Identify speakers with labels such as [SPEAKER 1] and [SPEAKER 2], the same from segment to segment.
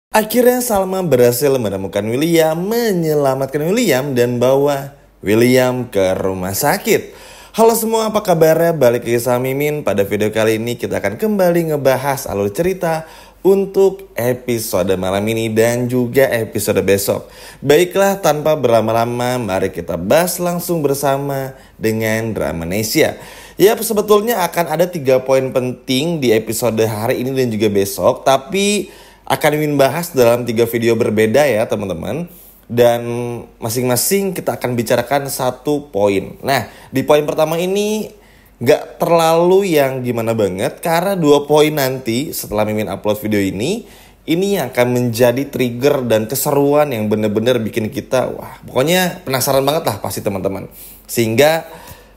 [SPEAKER 1] Akhirnya Salma berhasil menemukan William, menyelamatkan William dan bawa William ke rumah sakit. Halo semua, apa kabarnya? Balik lagi sama Mimin. Pada video kali ini kita akan kembali ngebahas alur cerita untuk episode malam ini dan juga episode besok. Baiklah, tanpa berlama-lama mari kita bahas langsung bersama dengan Dramanesia. Ya, sebetulnya akan ada 3 poin penting di episode hari ini dan juga besok, tapi akan Mimin bahas dalam 3 video berbeda ya teman-teman. Dan masing-masing kita akan bicarakan 1 poin. Nah, di poin pertama ini gak terlalu yang gimana banget, karena 2 poin nanti setelah Mimin upload video ini yang akan menjadi trigger dan keseruan yang bener-bener bikin kita wah, pokoknya penasaran banget lah pasti teman-teman. Sehingga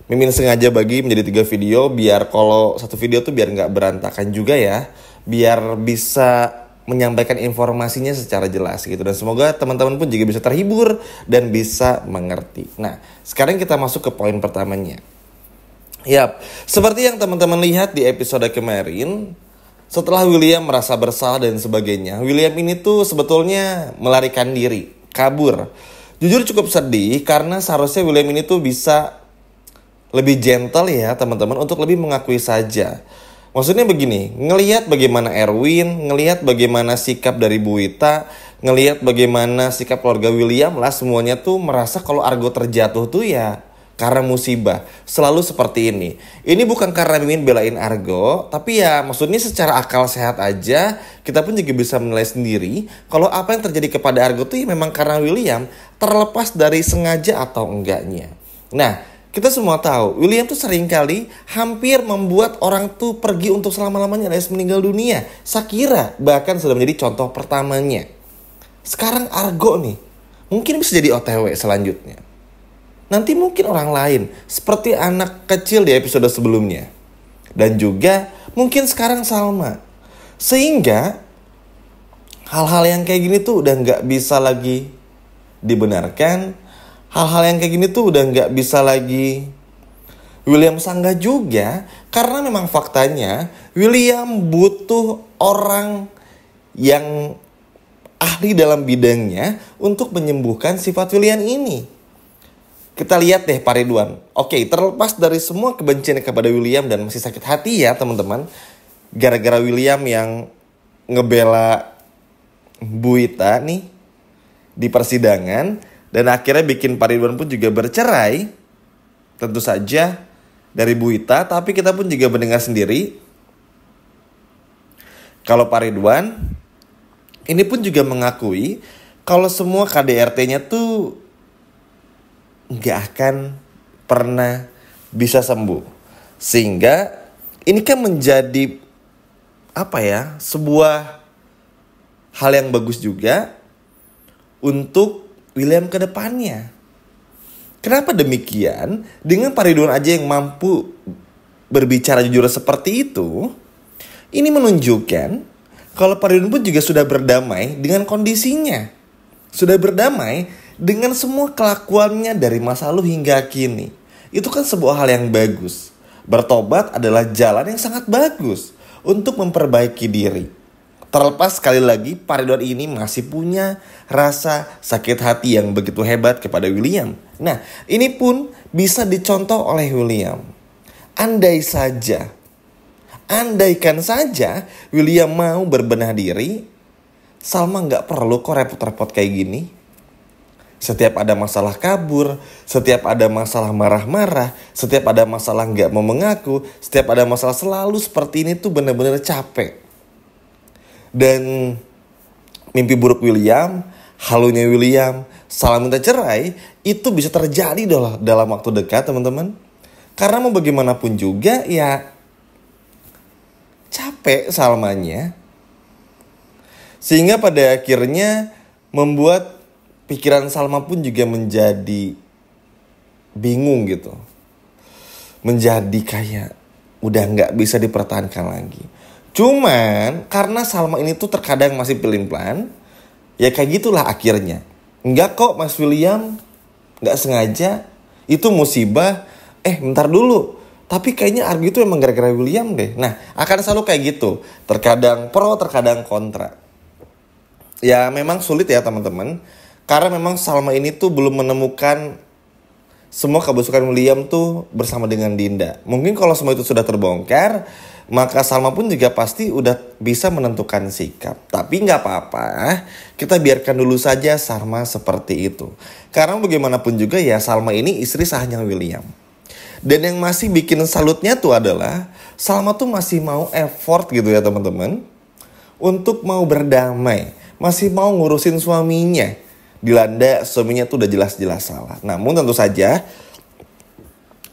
[SPEAKER 1] Mimin sengaja bagi menjadi 3 video, biar kalau 1 video tuh biar gak berantakan juga ya, biar bisa menyampaikan informasinya secara jelas gitu. Dan semoga teman-teman pun juga bisa terhibur dan bisa mengerti. Nah, sekarang kita masuk ke poin pertamanya. Yap, seperti yang teman-teman lihat di episode kemarin, setelah William merasa bersalah dan sebagainya, William ini tuh sebetulnya melarikan diri, kabur. Jujur cukup sedih karena seharusnya William ini tuh bisa lebih gentle ya teman-teman, untuk lebih mengakui saja. Maksudnya begini, ngelihat bagaimana Erwin, ngelihat bagaimana sikap dari Bu Wita, ngelihat bagaimana sikap keluarga William lah, semuanya tuh merasa kalau Argo terjatuh tuh ya karena musibah. Selalu seperti ini. Ini bukan karena Mimin belain Argo, tapi ya maksudnya secara akal sehat aja kita pun juga bisa menilai sendiri kalau apa yang terjadi kepada Argo tuh ya memang karena William, terlepas dari sengaja atau enggaknya. Nah, kita semua tahu, William tuh seringkali hampir membuat orang tuh pergi untuk selama-lamanya alias meninggal dunia. Shakira bahkan sudah menjadi contoh pertamanya. Sekarang Argo nih, mungkin bisa jadi OTW selanjutnya. Nanti mungkin orang lain, seperti anak kecil di episode sebelumnya. Dan juga mungkin sekarang Salma. Sehingga hal-hal yang kayak gini tuh udah gak bisa lagi dibenarkan. Hal-hal yang kayak gini tuh udah gak bisa lagi William sanggah juga, karena memang faktanya William butuh orang yang ahli dalam bidangnya untuk menyembuhkan sifat William ini. Kita lihat deh Pak Ridwan. Oke, terlepas dari semua kebencian kepada William dan masih sakit hati ya teman-teman, gara-gara William yang ngebela Bu Wita nih di persidangan, dan akhirnya bikin Pak Ridwan pun juga bercerai. Tentu saja dari Bu Wita. Tapi kita pun juga mendengar sendiri kalau Pak Ridwan ini pun juga mengakui kalau semua KDRT-nya tuh gak akan pernah bisa sembuh. Sehingga ini kan menjadi sebuah hal yang bagus juga untuk William ke depannya. Kenapa demikian? Dengan Pak Ridwan aja yang mampu berbicara jujur seperti itu, ini menunjukkan kalau Pak Ridwan pun juga sudah berdamai dengan kondisinya. Sudah berdamai dengan semua kelakuannya dari masa lalu hingga kini. Itu kan sebuah hal yang bagus. Bertobat adalah jalan yang sangat bagus untuk memperbaiki diri. Terlepas sekali lagi Pak Ridwan ini masih punya rasa sakit hati yang begitu hebat kepada William. Nah, ini pun bisa dicontoh oleh William. Andaikan saja William mau berbenah diri, Salma gak perlu kok repot-repot kayak gini. Setiap ada masalah kabur, setiap ada masalah marah-marah, setiap ada masalah gak mau mengaku, setiap ada masalah selalu seperti ini tuh benar-benar capek. Dan mimpi buruk William, halunya William, salah minta cerai, itu bisa terjadi dalam waktu dekat teman-teman. Karena mau bagaimanapun juga ya capek Salmanya. Sehingga pada akhirnya membuat pikiran Salma pun juga menjadi bingung gitu. Menjadi kayak udah gak bisa dipertahankan lagi. Cuman karena Salma ini tuh terkadang masih pelin-pelan, ya kayak gitulah akhirnya. Enggak kok Mas William, gak sengaja, itu musibah. Bentar dulu, tapi kayaknya Argo itu emang gara-gara William deh. Nah, akan selalu kayak gitu. Terkadang pro, terkadang kontra. Ya memang sulit ya teman-teman. Karena memang Salma ini tuh belum menemukan semua kebusukan William tuh bersama dengan Dinda. Mungkin kalau semua itu sudah terbongkar, maka Salma pun juga pasti udah bisa menentukan sikap. Tapi nggak apa-apa, kita biarkan dulu saja Salma seperti itu. Karena bagaimanapun juga ya Salma ini istri sahnya William. Dan yang masih bikin salutnya tuh adalah Salma tuh masih mau effort gitu ya teman-teman, untuk mau berdamai, masih mau ngurusin suaminya. Dilanda suaminya tuh udah jelas-jelas salah. Namun tentu saja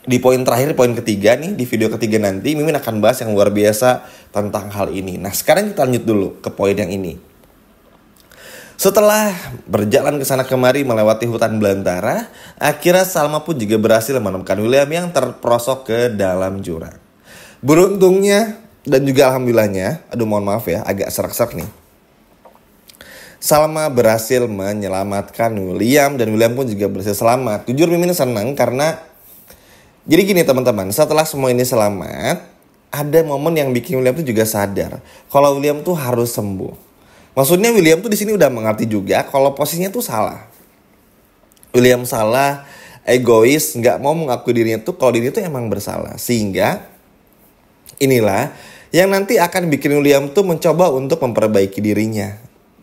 [SPEAKER 1] di poin terakhir, poin ketiga nih, di video ketiga nanti Mimin akan bahas yang luar biasa tentang hal ini. Nah sekarang kita lanjut dulu ke poin yang ini. Setelah berjalan ke sana kemari melewati hutan belantara, akhirnya Salma pun juga berhasil menemukan William yang terperosok ke dalam jurang. Beruntungnya dan juga alhamdulillahnya, aduh mohon maaf ya agak serak-serak nih, Salma berhasil menyelamatkan William dan William pun juga berhasil selamat. Jujur Mimin senang karena jadi gini teman-teman, setelah semua ini selamat, ada momen yang bikin William tuh juga sadar kalau William tuh harus sembuh. Maksudnya William tuh di sini udah mengerti juga kalau posisinya tuh salah. William salah, egois, nggak mau mengakui dirinya tuh kalau dirinya tuh emang bersalah. Sehingga inilah yang nanti akan bikin William tuh mencoba untuk memperbaiki dirinya.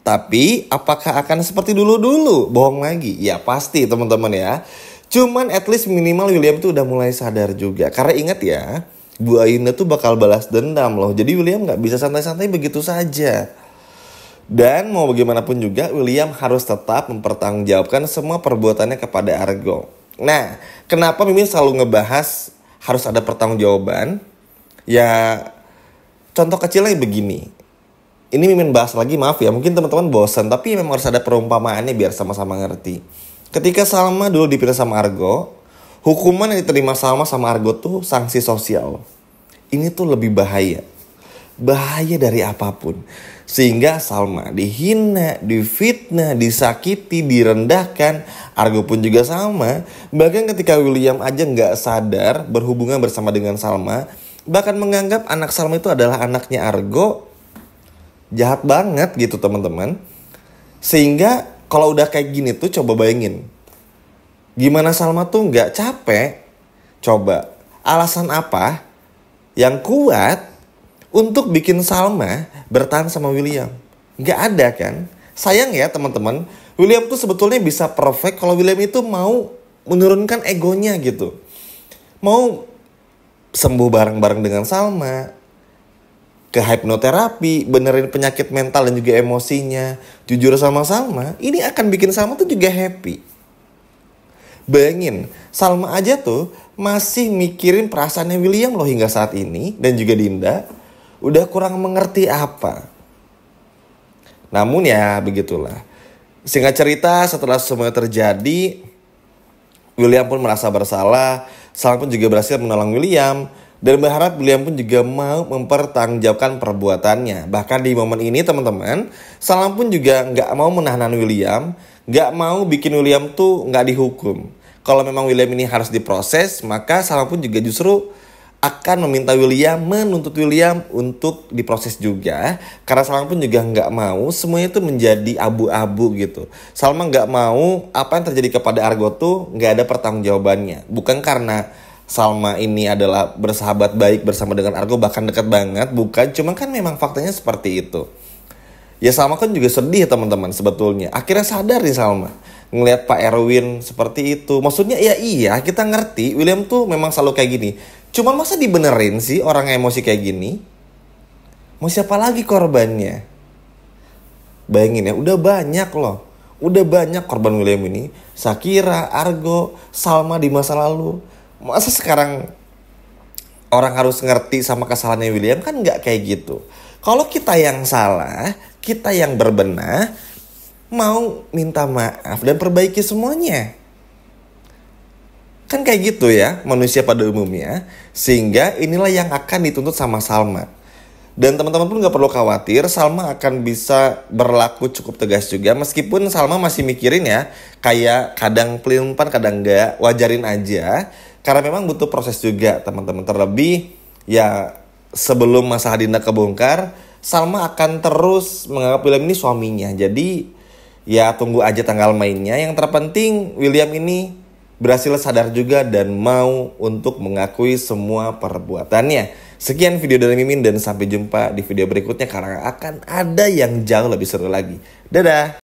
[SPEAKER 1] Tapi apakah akan seperti dulu-dulu? Bohong lagi. Ya pasti teman-teman ya. Cuman at least minimal William tuh udah mulai sadar juga. Karena ingat ya, Bu Ainda tuh bakal balas dendam loh. Jadi William gak bisa santai-santai begitu saja. Dan mau bagaimanapun juga William harus tetap mempertanggungjawabkan semua perbuatannya kepada Argo. Nah, kenapa Mimin selalu ngebahas harus ada pertanggungjawaban? Ya, contoh kecilnya begini. Ini Mimin bahas lagi, maaf ya, mungkin teman-teman bosan, tapi memang harus ada perumpamaannya biar sama-sama ngerti. Ketika Salma dulu dipilih sama Argo, hukuman yang diterima Salma sama Argo tuh sanksi sosial. Ini tuh lebih bahaya. Bahaya dari apapun. Sehingga Salma dihina, difitnah, disakiti, direndahkan. Argo pun juga sama. Bahkan ketika William aja gak sadar berhubungan bersama dengan Salma, bahkan menganggap anak Salma itu adalah anaknya Argo. Jahat banget gitu teman-teman. Sehingga kalau udah kayak gini tuh coba bayangin, gimana Salma tuh gak capek? Coba alasan apa yang kuat untuk bikin Salma bertahan sama William? Gak ada kan? Sayang ya teman-teman, William tuh sebetulnya bisa perfect kalau William itu mau menurunkan egonya gitu. Mau sembuh bareng-bareng dengan Salma, ke hipnoterapi, benerin penyakit mental dan juga emosinya, jujur sama Salma, ini akan bikin Salma tuh juga happy. Bayangin, Salma aja tuh masih mikirin perasaannya William loh hingga saat ini, dan juga Dinda, udah kurang mengerti apa. Namun ya begitulah. Singkat cerita, setelah semua terjadi, William pun merasa bersalah, Salma pun juga berhasil menolong William, dan berharap William pun juga mau mempertanggungjawabkan perbuatannya. Bahkan di momen ini teman-teman, Salma pun juga gak mau menahan William, gak mau bikin William tuh gak dihukum. Kalau memang William ini harus diproses, maka Salma pun juga justru akan meminta William, menuntut William untuk diproses juga. Karena Salma pun juga gak mau semuanya itu menjadi abu-abu gitu. Salma gak mau apa yang terjadi kepada Argo tuh gak ada pertanggungjawabannya. Bukan karena Salma ini adalah bersahabat baik bersama dengan Argo, bahkan dekat banget, bukan. Cuma kan memang faktanya seperti itu. Ya Salma kan juga sedih teman-teman sebetulnya. Akhirnya sadar nih Salma ngelihat Pak Erwin seperti itu. Maksudnya ya iya, kita ngerti William tuh memang selalu kayak gini. Cuma masa dibenerin sih orang emosi kayak gini? Mau siapa lagi korbannya? Bayangin ya, udah banyak loh. Udah banyak korban William ini. Shakira, Argo, Salma di masa lalu. Masa sekarang orang harus ngerti sama kesalahannya William? Kan gak kayak gitu. Kalau kita yang salah, kita yang berbenah, mau minta maaf dan perbaiki semuanya. Kan kayak gitu ya manusia pada umumnya. Sehingga inilah yang akan dituntut sama Salma. Dan teman-teman pun gak perlu khawatir, Salma akan bisa berlaku cukup tegas juga. Meskipun Salma masih mikirin ya, kayak kadang pelin-pelan kadang gak, wajarin aja. Karena memang butuh proses juga teman-teman. Terlebih ya sebelum masalah Dinda kebongkar, Salma akan terus menganggap William ini suaminya. Jadi ya tunggu aja tanggal mainnya. Yang terpenting William ini berhasil sadar juga dan mau untuk mengakui semua perbuatannya. Sekian video dari Mimin dan sampai jumpa di video berikutnya karena akan ada yang jauh lebih seru lagi. Dadah!